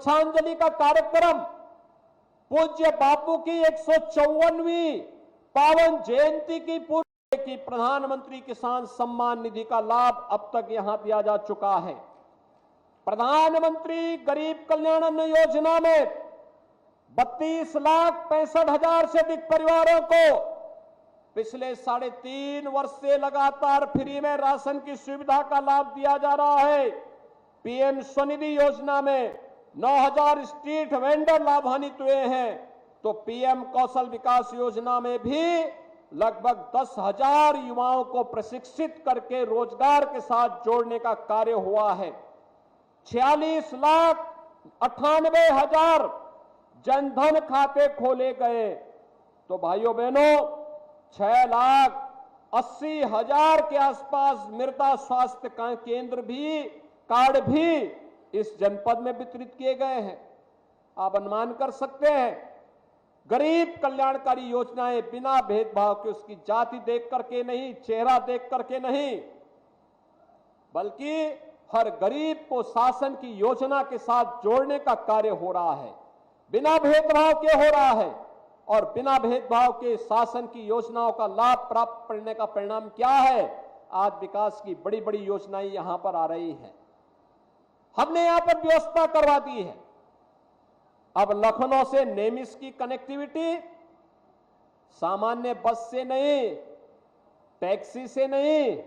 स्वच्छांजलि का कार्यक्रम पूज्य बापू की 154वीं पावन जयंती की पूर्व की प्रधानमंत्री किसान सम्मान निधि का लाभ अब तक यहां दिया जा चुका है। प्रधानमंत्री गरीब कल्याण अन्न योजना में 32,65,000 से अधिक परिवारों को पिछले 3.5 वर्ष से लगातार फ्री में राशन की सुविधा का लाभ दिया जा रहा है। पीएम स्वनिधि योजना में 9,000 स्ट्रीट वेंडर लाभान्वित हुए हैं, तो पीएम कौशल विकास योजना में भी लगभग 10,000 युवाओं को प्रशिक्षित करके रोजगार के साथ जोड़ने का कार्य हुआ है। 46,98,000 जनधन खाते खोले गए। तो भाइयों बहनों, 6,80,000 के आसपास मृदा स्वास्थ्य केंद्र भी, कार्ड भी इस जनपद में वितरित किए गए हैं। आप अनुमान कर सकते हैं, गरीब कल्याणकारी योजनाएं बिना भेदभाव के, उसकी जाति देख करके नहीं, चेहरा देख करके नहीं, बल्कि हर गरीब को शासन की योजना के साथ जोड़ने का कार्य हो रहा है, बिना भेदभाव के हो रहा है। और बिना भेदभाव के शासन की योजनाओं का लाभ प्राप्त करने का परिणाम क्या है? आज विकास की बड़ी बड़ी योजनाएं यहां पर आ रही हैं। हमने यहां पर व्यवस्था करवा दी है। अब लखनऊ से नेमिस की कनेक्टिविटी सामान्य बस से नहीं, टैक्सी से नहीं,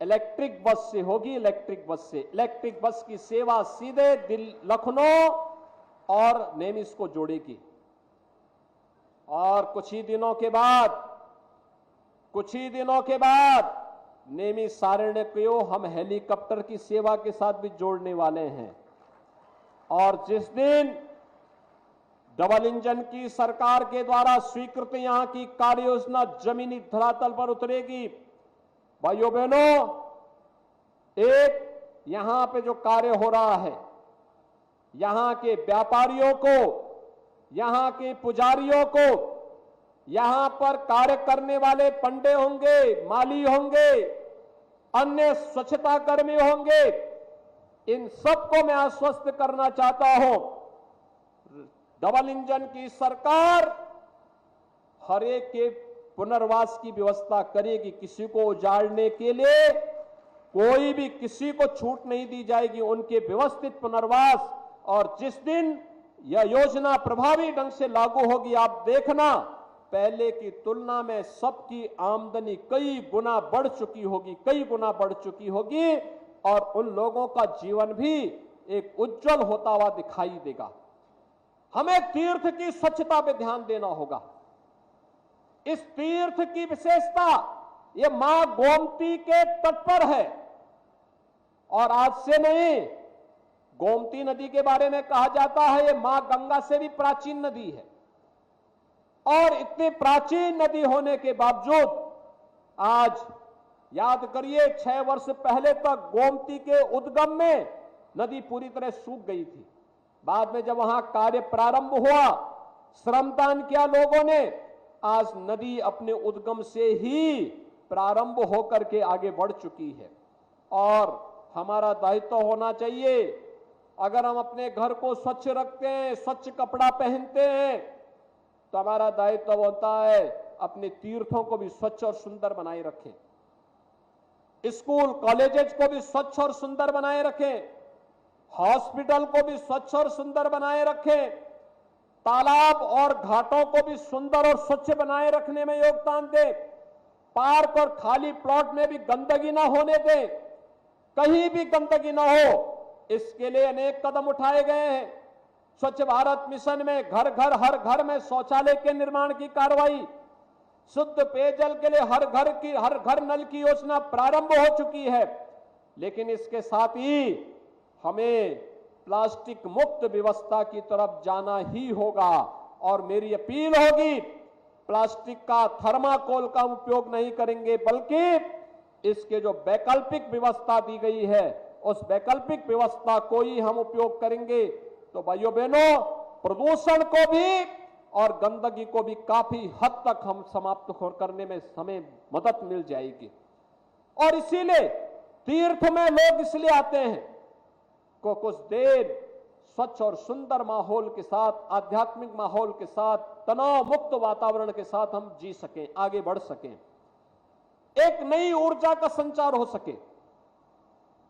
इलेक्ट्रिक बस से होगी। इलेक्ट्रिक बस की सेवा सीधे लखनऊ और नेमिस को जोड़ेगी। और कुछ ही दिनों के बाद नेमिस सारण्य को हम हेलीकॉप्टर की सेवा के साथ भी जोड़ने वाले हैं। और जिस दिन डबल इंजन की सरकार के द्वारा स्वीकृत यहां की कार्य योजना जमीनी धरातल पर उतरेगी, भाइयों बहनों, एक यहां पे जो कार्य हो रहा है, यहां के व्यापारियों को, यहां के पुजारियों को, यहां पर कार्य करने वाले पंडे होंगे, माली होंगे, अन्य स्वच्छता कर्मी होंगे, इन सबको मैं आश्वस्त करना चाहता हूं, डबल इंजन की सरकार हर एक के पुनर्वास की व्यवस्था करेगी। किसी को उजाड़ने के लिए कोई भी किसी को छूट नहीं दी जाएगी, उनके व्यवस्थित पुनर्वास। और जिस दिन यह योजना प्रभावी ढंग से लागू होगी, आप देखना पहले की तुलना में सबकी आमदनी कई गुना बढ़ चुकी होगी, और उन लोगों का जीवन भी एक उज्जवल होता हुआ दिखाई देगा। हमें तीर्थ की स्वच्छता पे ध्यान देना होगा। इस तीर्थ की विशेषता ये मां गोमती के तट पर है, और आज से नहीं, गोमती नदी के बारे में कहा जाता है ये मां गंगा से भी प्राचीन नदी है। और इतनी प्राचीन नदी होने के बावजूद आज याद करिए, 6 वर्ष पहले तक गोमती के उद्गम में नदी पूरी तरह सूख गई थी। बाद में जब वहां कार्य प्रारंभ हुआ, श्रमदान किया लोगों ने, आज नदी अपने उद्गम से ही प्रारंभ होकर के आगे बढ़ चुकी है। और हमारा दायित्व होना चाहिए, अगर हम अपने घर को स्वच्छ रखते हैं, स्वच्छ कपड़ा पहनते हैं, तो हमारा दायित्व होता है अपने तीर्थों को भी स्वच्छ और सुंदर बनाए रखें, स्कूल कॉलेजेस को भी स्वच्छ और सुंदर बनाए रखें, हॉस्पिटल को भी स्वच्छ और सुंदर बनाए रखें, तालाब और घाटों को भी सुंदर और स्वच्छ बनाए रखने में योगदान दें, पार्क और खाली प्लॉट में भी गंदगी ना होने दें, कहीं भी गंदगी ना हो, इसके लिए अनेक कदम उठाए गए हैं। स्वच्छ भारत मिशन में घर घर हर घर में शौचालय के निर्माण की कार्रवाई, शुद्ध पेयजल के लिए हर घर नल की योजना प्रारंभ हो चुकी है। लेकिन इसके साथ ही हमें प्लास्टिक मुक्त व्यवस्था की तरफ जाना ही होगा। और मेरी अपील होगी, प्लास्टिक का, थर्माकोल का उपयोग नहीं करेंगे, बल्कि इसके जो वैकल्पिक व्यवस्था दी गई है, उस वैकल्पिक व्यवस्था को ही हम उपयोग करेंगे। तो भाइयों बहनों, प्रदूषण को भी और गंदगी को भी काफी हद तक हम समाप्त करने में हमें मदद मिल जाएगी। और इसीलिए तीर्थ में लोग इसलिए आते हैं को कुछ देर स्वच्छ और सुंदर माहौल के साथ, आध्यात्मिक माहौल के साथ, तनाव मुक्त वातावरण के साथ हम जी सकें, आगे बढ़ सकें, एक नई ऊर्जा का संचार हो सके।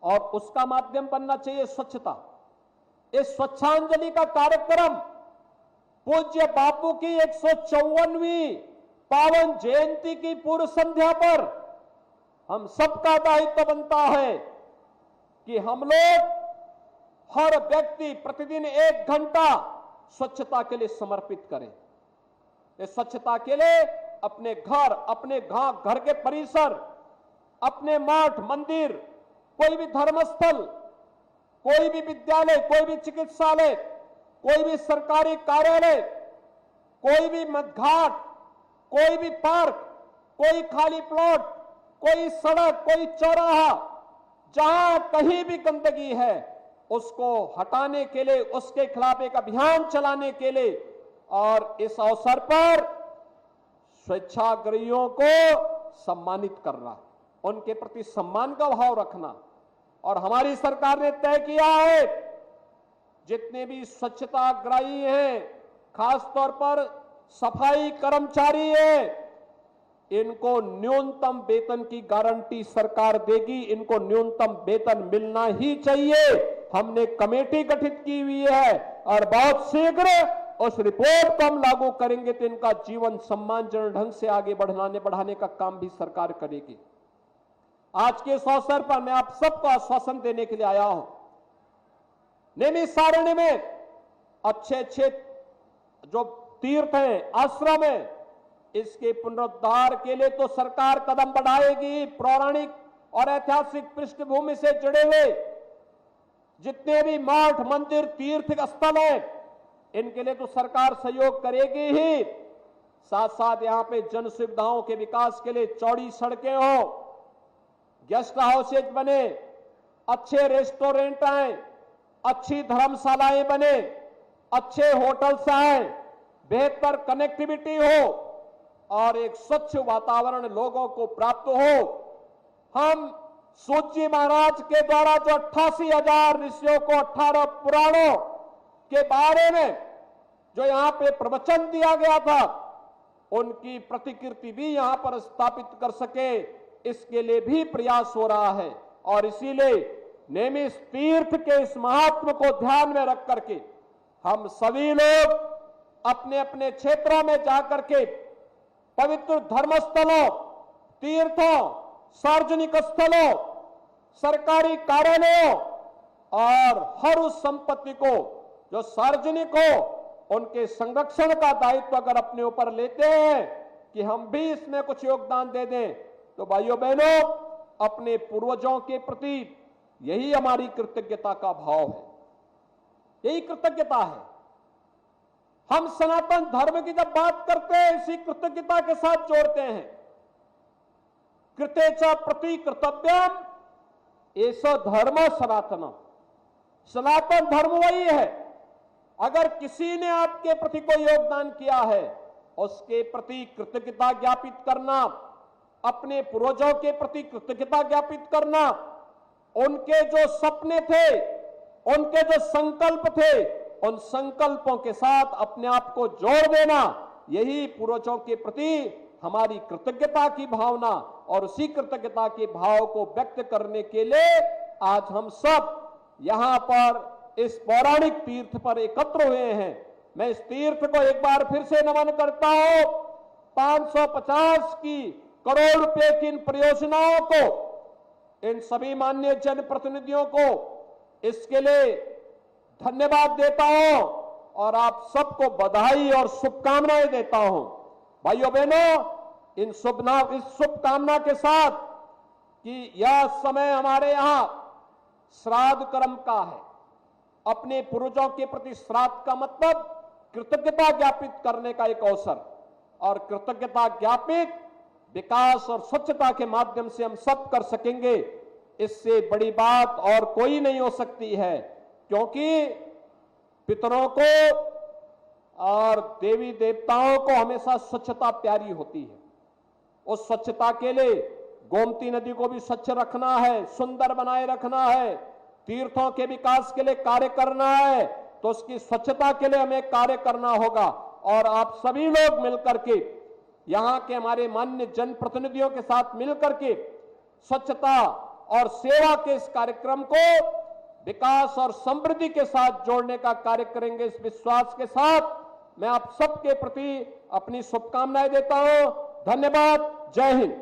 और उसका माध्यम बनना चाहिए स्वच्छता। इस स्वच्छांजलि का कार्यक्रम पूज्य बापू की 154वीं पावन जयंती की पूर्व संध्या पर हम सबका दायित्व बनता है कि हम लोग, हर व्यक्ति प्रतिदिन 1 घंटा स्वच्छता के लिए समर्पित करें। इस स्वच्छता के लिए अपने घर, अपने घर के परिसर, अपने मठ, मंदिर, कोई भी धर्मस्थल, कोई भी विद्यालय, कोई भी चिकित्सालय, कोई भी सरकारी कार्यालय, कोई भी मदघाट, कोई भी पार्क, कोई खाली प्लॉट, कोई सड़क, कोई चौराहा, जहां कहीं भी गंदगी है उसको हटाने के लिए, उसके खिलाफ एक अभियान चलाने के लिए और इस अवसर पर स्वेच्छाग्रहियों को सम्मानित करना, उनके प्रति सम्मान का भाव रखना। और हमारी सरकार ने तय किया है जितने भी स्वच्छताग्रही हैं, खासतौर पर सफाई कर्मचारी हैं, इनको न्यूनतम वेतन की गारंटी सरकार देगी। इनको न्यूनतम वेतन मिलना ही चाहिए। हमने कमेटी गठित की हुई है और बहुत शीघ्र उस रिपोर्ट को हम लागू करेंगे तो इनका जीवन सम्मानजनक ढंग से आगे बढ़ाने का काम भी सरकार करेगी। आज के इस अवसर पर मैं आप सबको आश्वासन देने के लिए आया हूं। नैमिषारण्य में अच्छे जो तीर्थ हैं, आश्रम है, इसके पुनरुद्धार के लिए तो सरकार कदम बढ़ाएगी। पौराणिक और ऐतिहासिक पृष्ठभूमि से जुड़े हुए जितने भी मठ, मंदिर, तीर्थ स्थल हैं, इनके लिए तो सरकार सहयोग करेगी ही। साथ साथ यहां पे जन सुविधाओं के विकास के लिए चौड़ी सड़कें हो, गेस्ट हाउसेज बने, अच्छे रेस्टोरेंट आए, अच्छी धर्मशालाएं बने, अच्छे होटल्स आए, बेहतर कनेक्टिविटी हो और एक स्वच्छ वातावरण लोगों को प्राप्त हो। हम सूत जी महाराज के द्वारा जो 88,000 ऋषियों को 18 पुराणों के बारे में जो यहां पे प्रवचन दिया गया था, उनकी प्रतिकृति भी यहां पर स्थापित कर सके, इसके लिए भी प्रयास हो रहा है। और इसीलिए नैमिष तीर्थ के इस महात्म को ध्यान में रख करके हम सभी लोग अपने अपने क्षेत्रों में जाकर के पवित्र धर्मस्थलों, तीर्थों, सार्वजनिक स्थलों, सरकारी कार्यालयों और हर उस संपत्ति को जो सार्वजनिक हो, उनके संरक्षण का दायित्व अगर अपने ऊपर लेते हैं कि हम भी इसमें कुछ योगदान दे दें, तो भाइयों बहनों, अपने पूर्वजों के प्रति यही हमारी कृतज्ञता का भाव है, यही कृतज्ञता है। हम सनातन धर्म की जब बात करते हैं, इसी कृतज्ञता के साथ जोड़ते हैं। कृते च प्रति कर्तव्यम एष धर्म सनातन। सनातन धर्म वही है। अगर किसी ने आपके प्रति कोई योगदान किया है, उसके प्रति कृतज्ञता ज्ञापित करना, अपने पूर्वजों के प्रति कृतज्ञता ज्ञापित करना, उनके जो सपने थे, उनके जो संकल्प थे, उन संकल्पों के साथ अपने आप को जोड़ देना, यही पूर्वजों के प्रति हमारी कृतज्ञता की भावना। और उसी कृतज्ञता के भाव को व्यक्त करने के लिए आज हम सब यहां पर इस पौराणिक तीर्थ पर एकत्र हुए हैं। मैं इस तीर्थ को एक बार फिर से नमन करता हूं। 550 करोड़ रुपए की इन परियोजनाओं को, इन सभी माननीय जनप्रतिनिधियों को इसके लिए धन्यवाद देता हूं और आप सबको बधाई और शुभकामनाएं देता हूं। भाइयों बहनों, इस शुभकामना के साथ कि यह समय हमारे यहां श्राद्ध कर्म का है। अपने पूर्वजों के प्रति श्राद्ध का मतलब कृतज्ञता ज्ञापित करने का एक अवसर, और कृतज्ञता ज्ञापित विकास और स्वच्छता के माध्यम से हम सब कर सकेंगे। इससे बड़ी बात और कोई नहीं हो सकती है, क्योंकि पितरों को और देवी देवताओं को हमेशा स्वच्छता प्यारी होती है। उस स्वच्छता के लिए गोमती नदी को भी स्वच्छ रखना है, सुंदर बनाए रखना है, तीर्थों के विकास के लिए कार्य करना है, तो उसकी स्वच्छता के लिए हमें कार्य करना होगा। और आप सभी लोग मिलकर के, यहां के हमारे माननीय जनप्रतिनिधियों के साथ मिलकर के स्वच्छता और सेवा के इस कार्यक्रम को विकास और समृद्धि के साथ जोड़ने का कार्य करेंगे। इस विश्वास के साथ मैं आप सबके प्रति अपनी शुभकामनाएं देता हूं। धन्यवाद। जय हिंद।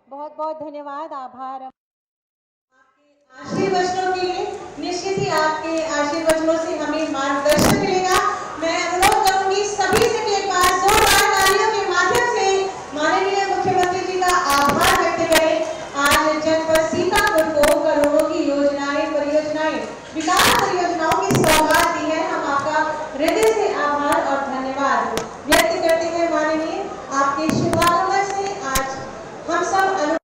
बहुत बहुत धन्यवाद, आभार। आशीर्वचनों के लिए निश्चित ही आपके आशीर्वचनों से हमें मार्गदर्शन मिलेगा। मैं अनुरोध करूंगी सभी से कि एक बार जोरदार तालियों के माध्यम से माननीय मुख्यमंत्री जी का आभार व्यक्त करें। आज जनपद सीतापुर को करोड़ों की योजनाएं, परियोजनाएं, विकास परियोजनाओं की सौगात दी है। हम आपका हृदय से आभार और धन्यवाद व्यक्त करते हैं। माननीय, आपके शुभागमन से आज हम सब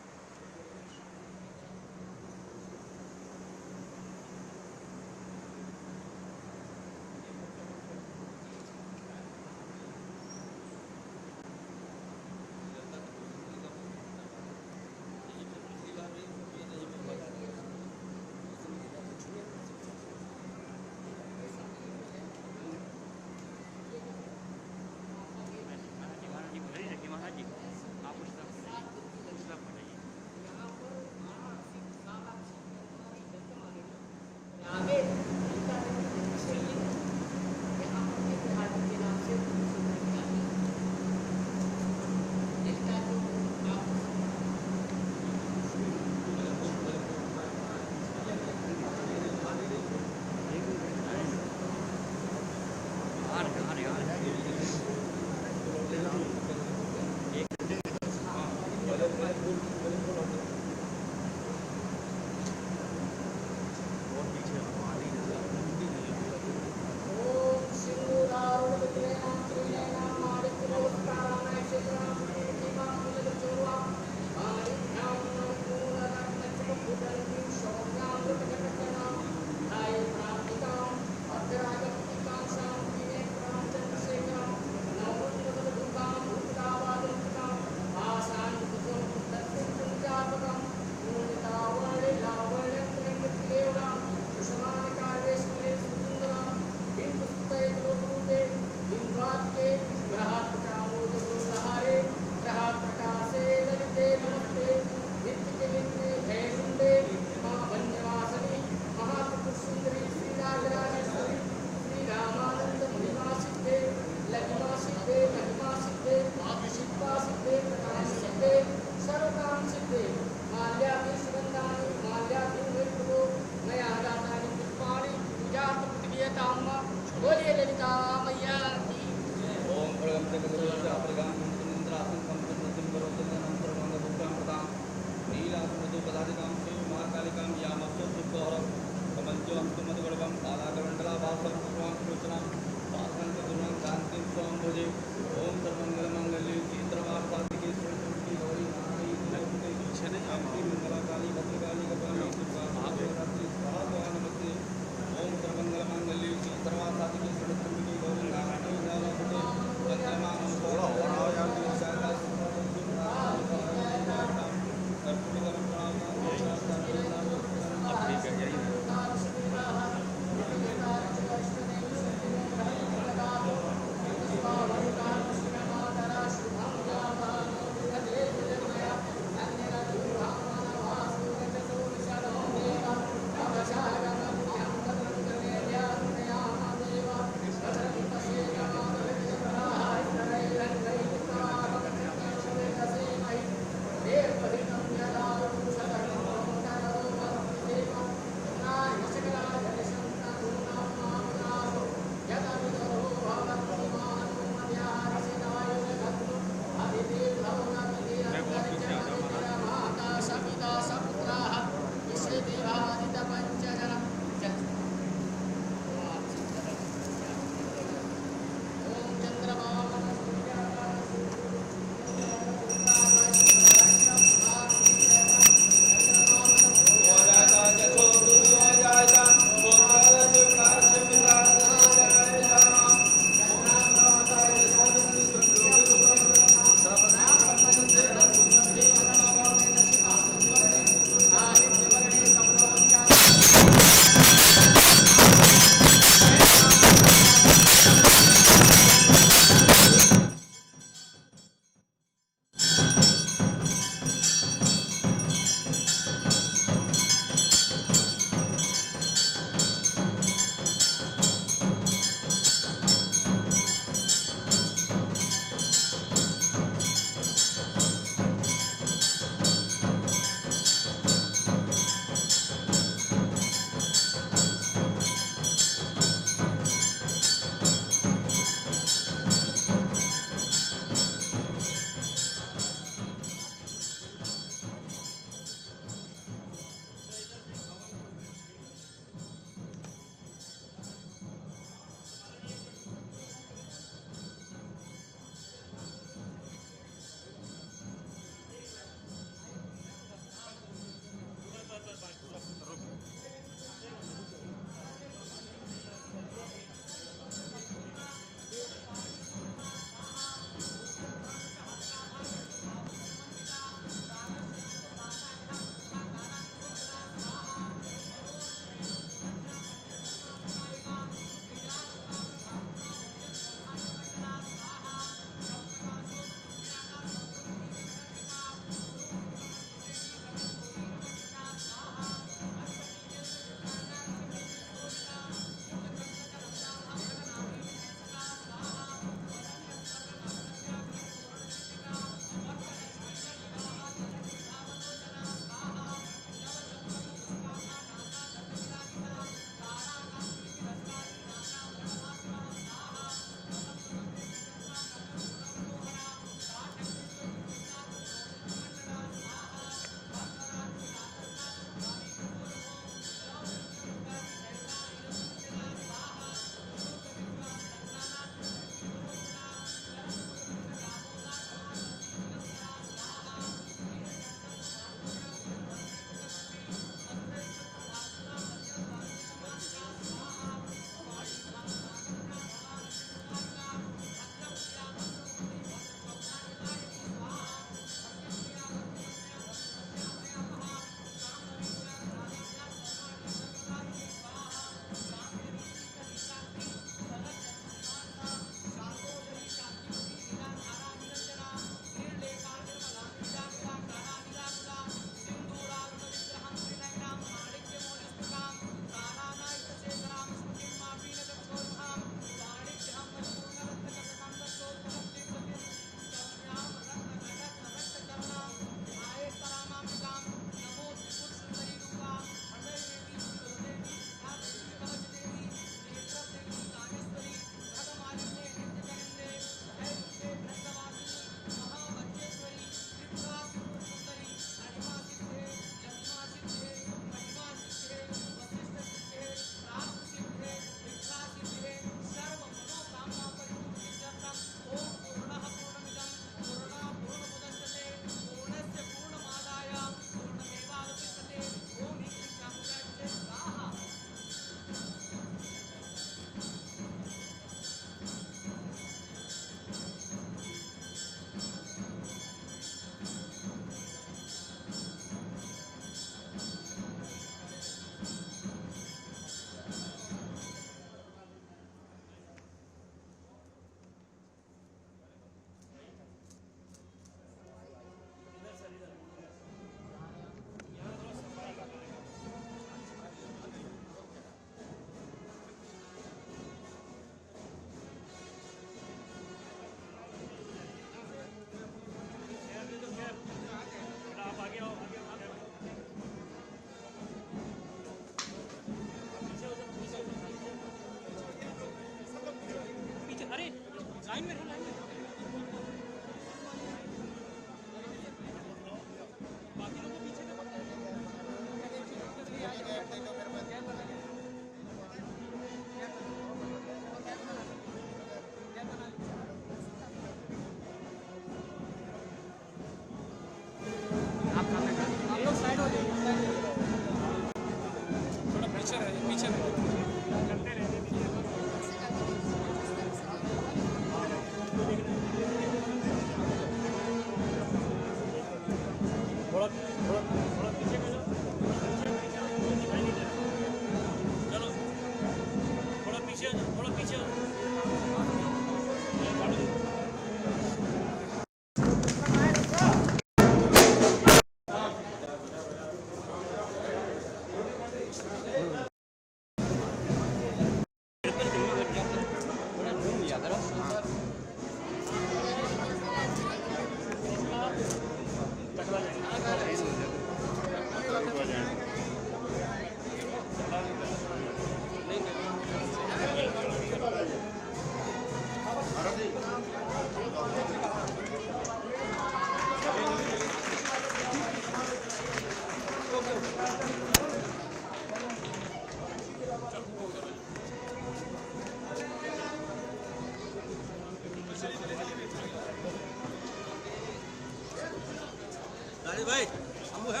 भाई हमको है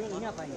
नहीं आ पाएंगे।